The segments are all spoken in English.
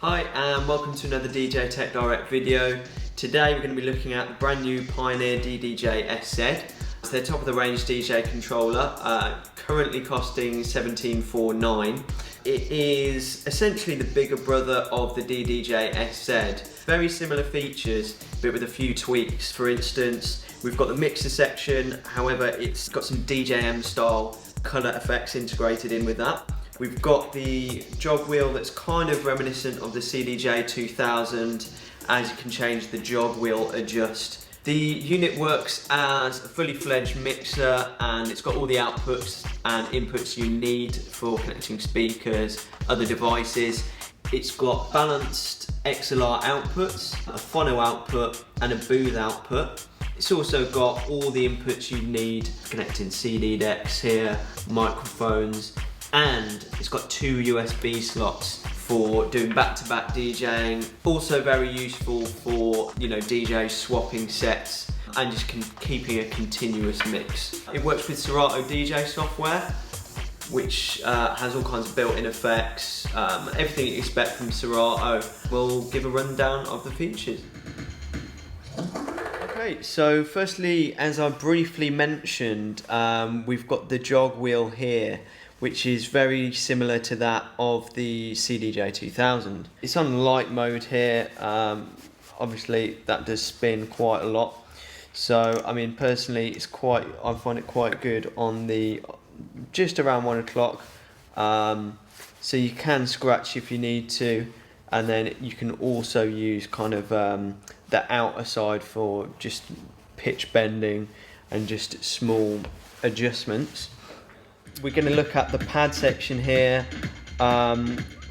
Hi and welcome to another DJ Tech Direct video. Today we're going to be looking at the brand new Pioneer DDJ SZ. It's their top of the range DJ controller, currently costing $1749. It is essentially the bigger brother of the DDJ SZ. Very similar features, but with a few tweaks. For instance, we've got the mixer section, however it's got some DJM style colour effects integrated in with that. We've got the jog wheel that's kind of reminiscent of the CDJ 2000, as you can change the jog wheel adjust. The unit works as a fully fledged mixer and it's got all the outputs and inputs you need for connecting speakers, other devices. It's got balanced XLR outputs, a phono output and a booth output. It's also got all the inputs you need, connecting CD decks here, microphones, and it's got 2 USB slots for doing back-to-back DJing. Also very useful for, DJs swapping sets and just keeping a continuous mix. It works with Serato DJ software, which has all kinds of built-in effects, everything you expect from Serato. We'll give a rundown of the features. Okay, so firstly, as I briefly mentioned, we've got the jog wheel here, which is very similar to that of the CDJ 2000. It's on light mode here. Obviously that does spin quite a lot. So I mean, personally, I find it quite good on the just around 1 o'clock. So you can scratch if you need to, and then you can also use kind of the outer side for just pitch bending and just small adjustments. We're going to look at the pad section here.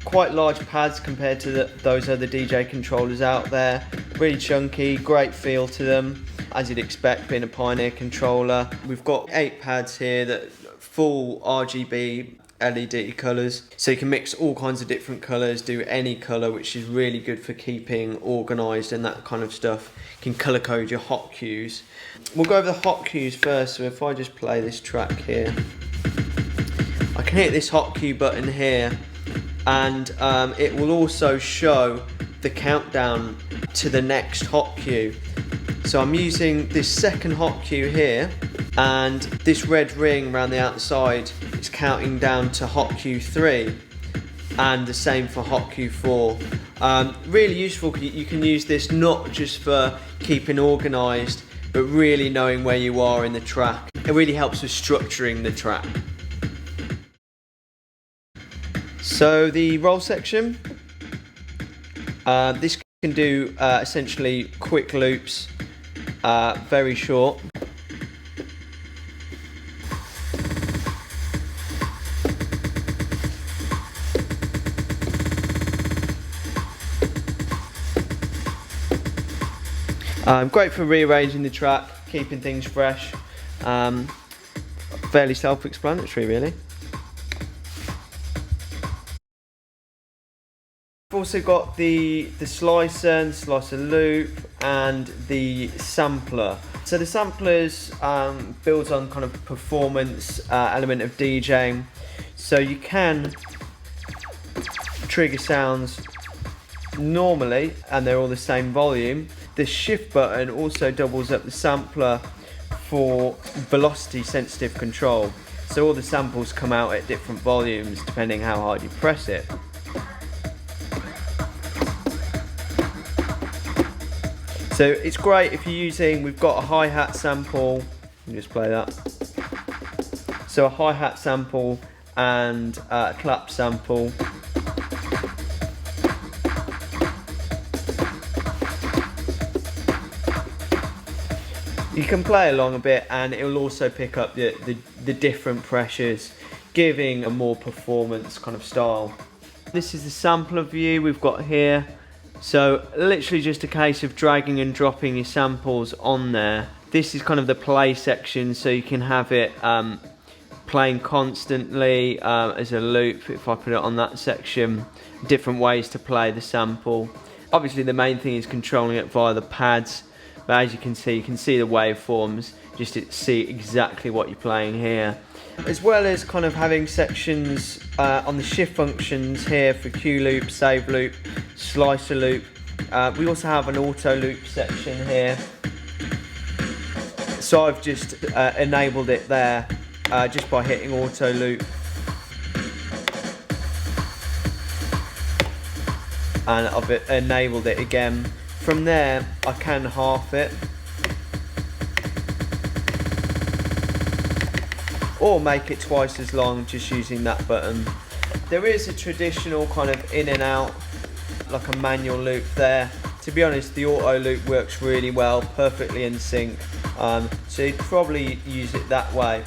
Quite large pads compared to those other DJ controllers out there. Really chunky, great feel to them, as you'd expect being a Pioneer controller. We've got 8 pads here that full RGB LED colours, so you can mix all kinds of different colours, do any colour, which is really good for keeping organised and that kind of stuff. You can colour code your hot cues. We'll go over the hot cues first, so if I just play this track here, I can hit this hot cue button here, and it will also show the countdown to the next hot cue. So I'm using this second hot cue here, and this red ring around the outside is counting down to hot cue 3, and the same for hot cue 4. Really useful. You can use this not just for keeping organised, but really knowing where you are in the track. It really helps with structuring the track. So the roll section, this can do essentially quick loops, very short. Great for rearranging the track, keeping things fresh. Fairly self-explanatory, really. We've also got the slicer loop, and the sampler. So the samplers builds on kind of performance element of DJing. So you can trigger sounds normally, and they're all the same volume. The shift button also doubles up the sampler for velocity sensitive control. So all the samples come out at different volumes depending how hard you press it. So it's great if you're using, we've got a hi-hat sample, let me just play that. So a hi-hat sample and a clap sample. You can play along a bit, and it will also pick up the different pressures, giving a more performance kind of style. This is the sampler view we've got here. So literally just a case of dragging and dropping your samples on there. This is kind of the play section, so you can have it playing constantly as a loop. If I put it on that section, different ways to play the sample. Obviously the main thing is controlling it via the pads, but as you can see the waveforms, just to see exactly what you're playing here. As well as kind of having sections on the shift functions here for cue loop, save loop, slicer loop. We also have an auto loop section here. So I've just enabled it there just by hitting auto loop. And I've enabled it again. From there, I can half it. Or make it twice as long just using that button. There is a traditional kind of in and out, like a manual loop there. To be honest, the auto loop works really well, perfectly in sync. So you'd probably use it that way.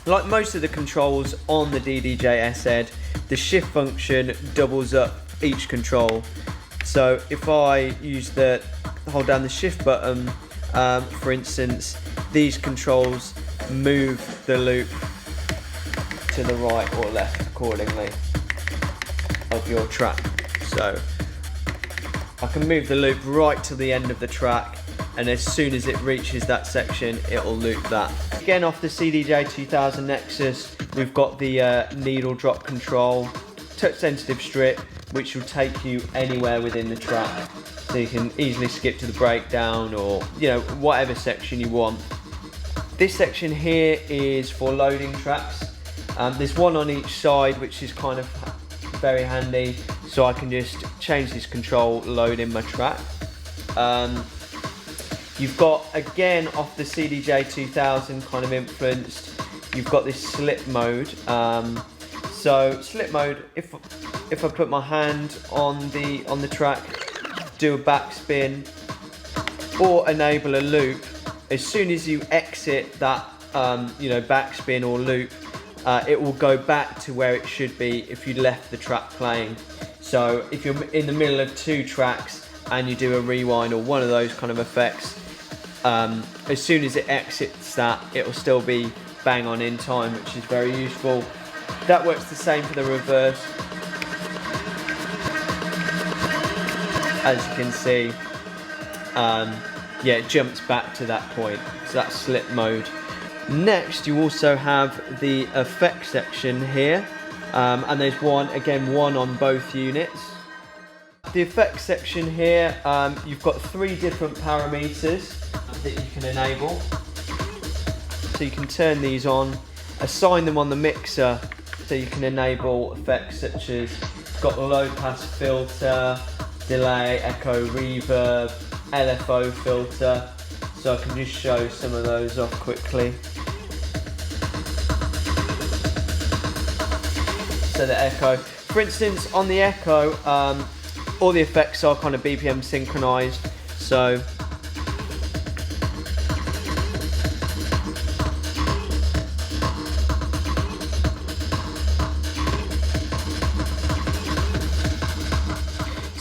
Like most of the controls on the DDJ SZ, the shift function doubles up each control. So if I hold down the shift button, for instance, these controls move the loop to the right or left accordingly of your track. So I can move the loop right to the end of the track, and as soon as it reaches that section, it'll loop that. Again, off the CDJ 2000 Nexus, we've got the needle drop control, touch sensitive strip, which will take you anywhere within the track. So you can easily skip to the breakdown or, you know, whatever section you want. This section here is for loading tracks. There's one on each side, which is kind of very handy. So I can just change this control, load in my track. You've got, again, off the CDJ 2000 kind of influenced, you've got this slip mode. So slip mode, if I put my hand on the track, do a backspin or enable a loop, as soon as you exit that backspin or loop, it will go back to where it should be if you left the track playing. So if you're in the middle of two tracks and you do a rewind or one of those kind of effects, as soon as it exits that, it will still be bang on in time, which is very useful. That works the same for the reverse. As you can see, yeah, it jumps back to that point. So that's slip mode. Next, you also have the effect section here, and there's one on both units. The effect section here, you've got 3 different parameters that you can enable. So you can turn these on, assign them on the mixer, so you can enable effects such as, got the low pass filter, delay, echo, reverb, LFO filter. So I can just show some of those off quickly. So the echo, for instance, on the echo, all the effects are kind of BPM synchronized. So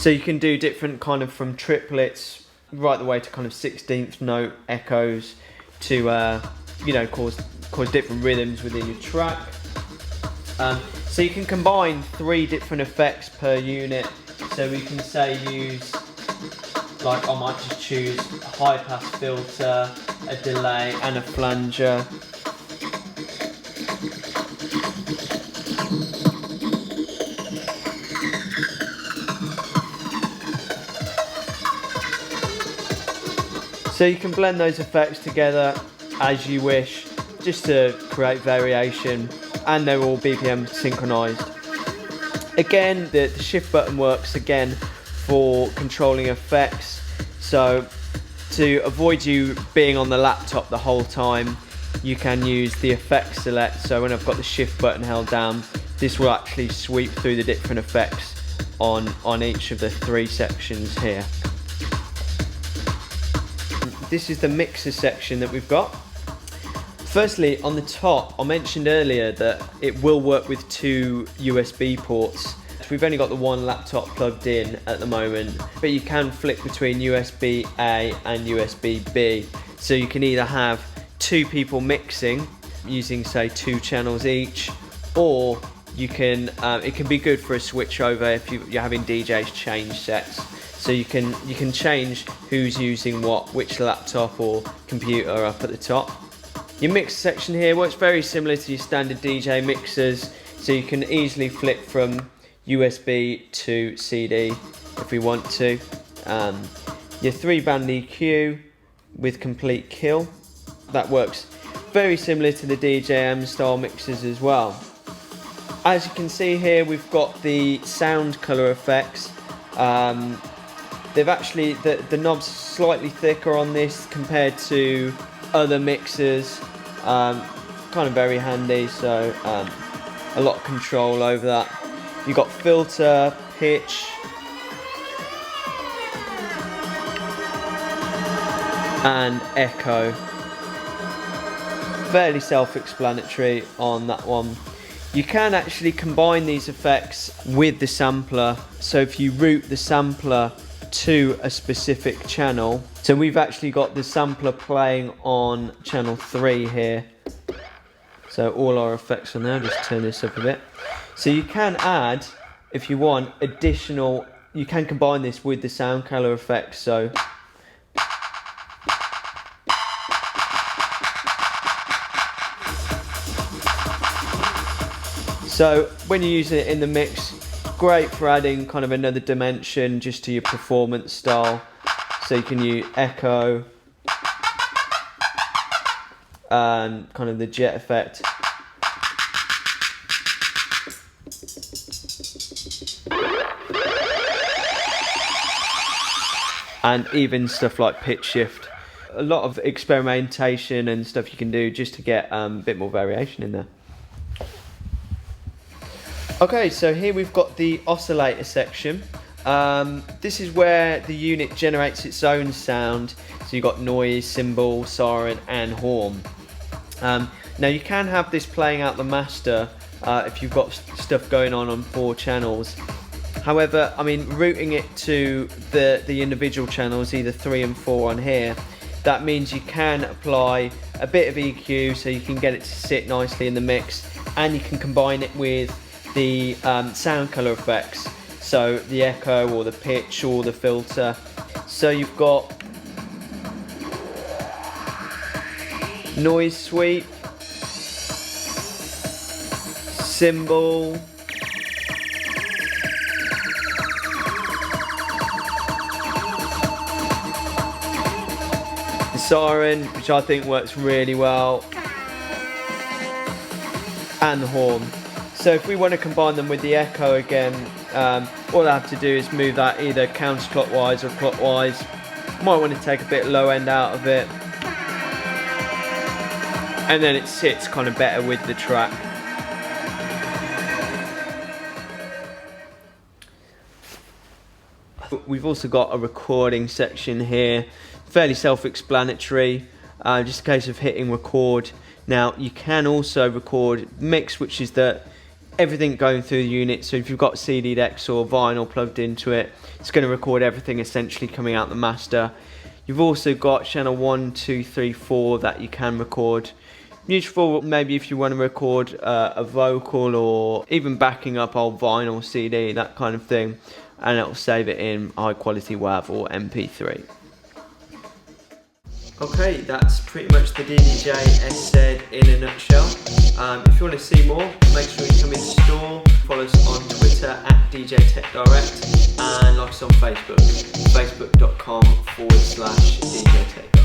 you can do different kind of from triplets right the way to kind of 16th note echoes to cause different rhythms within your track. So you can combine 3 different effects per unit. So we can say use, like I might just choose a high pass filter, a delay and a flanger. So you can blend those effects together as you wish, just to create variation, and they're all BPM synchronized. Again, the shift button works again for controlling effects. So to avoid you being on the laptop the whole time, you can use the effect select. So when I've got the shift button held down, this will actually sweep through the different effects on each of the 3 sections here. This is the mixer section that we've got. Firstly, on the top, I mentioned earlier that it will work with 2 USB ports. We've only got the one laptop plugged in at the moment, but you can flick between USB A and USB B. So you can either have 2 people mixing using, say, 2 channels each, or you can it can be good for a switch over if you're having DJs change sets. So you can change who's using what, which laptop or computer up at the top. Your mix section here works very similar to your standard DJ mixers, so you can easily flip from USB to CD if we want to. Your 3-band EQ with complete kill, that works very similar to the DJM style mixers as well. As you can see here, we've got the sound color effects. They've actually, the knob's slightly thicker on this compared to other mixers. Kind of very handy, so a lot of control over that. You've got filter, pitch, and echo. Fairly self-explanatory on that one. You can actually combine these effects with the sampler. So if you route the sampler to a specific channel, so we've actually got the sampler playing on channel 3 here. So all our effects on there, just turn this up a bit. So you can add, if you want, additional, you can combine this with the sound color effects. So when you're using it in the mix, great for adding kind of another dimension just to your performance style. So you can use echo and kind of the jet effect. And even stuff like pitch shift. A lot of experimentation and stuff you can do just to get a bit more variation in there. Okay, so here we've got the oscillator section. This is where the unit generates its own sound. So you've got noise, cymbal, siren and horn. Now you can have this playing out the master if you've got stuff going on 4 channels. However, I mean, routing it to the individual channels, either 3 and 4 on here, that means you can apply a bit of EQ so you can get it to sit nicely in the mix, and you can combine it with the sound color effects, so the echo or the pitch or the filter. So you've got noise sweep, cymbal, the siren, which I think works really well, and the horn. So if we want to combine them with the echo again, all I have to do is move that either counterclockwise or clockwise. Might want to take a bit low end out of it, and then it sits kind of better with the track. We've also got a recording section here, fairly self-explanatory, just a case of hitting record. Now you can also record mix, which is everything going through the unit. So if you've got CD decks or vinyl plugged into it, it's going to record everything essentially coming out the master. You've also got channel 1, 2, 3, 4 that you can record. Useful maybe if you want to record a vocal or even backing up old vinyl CD, that kind of thing, and it'll save it in high quality WAV or MP3. Okay, that's pretty much the DDJ SZ in a nutshell. If you want to see more, make sure you come in store, follow us on Twitter at DJ Tech Direct, and like us on Facebook, facebook.com/DJ Tech Direct.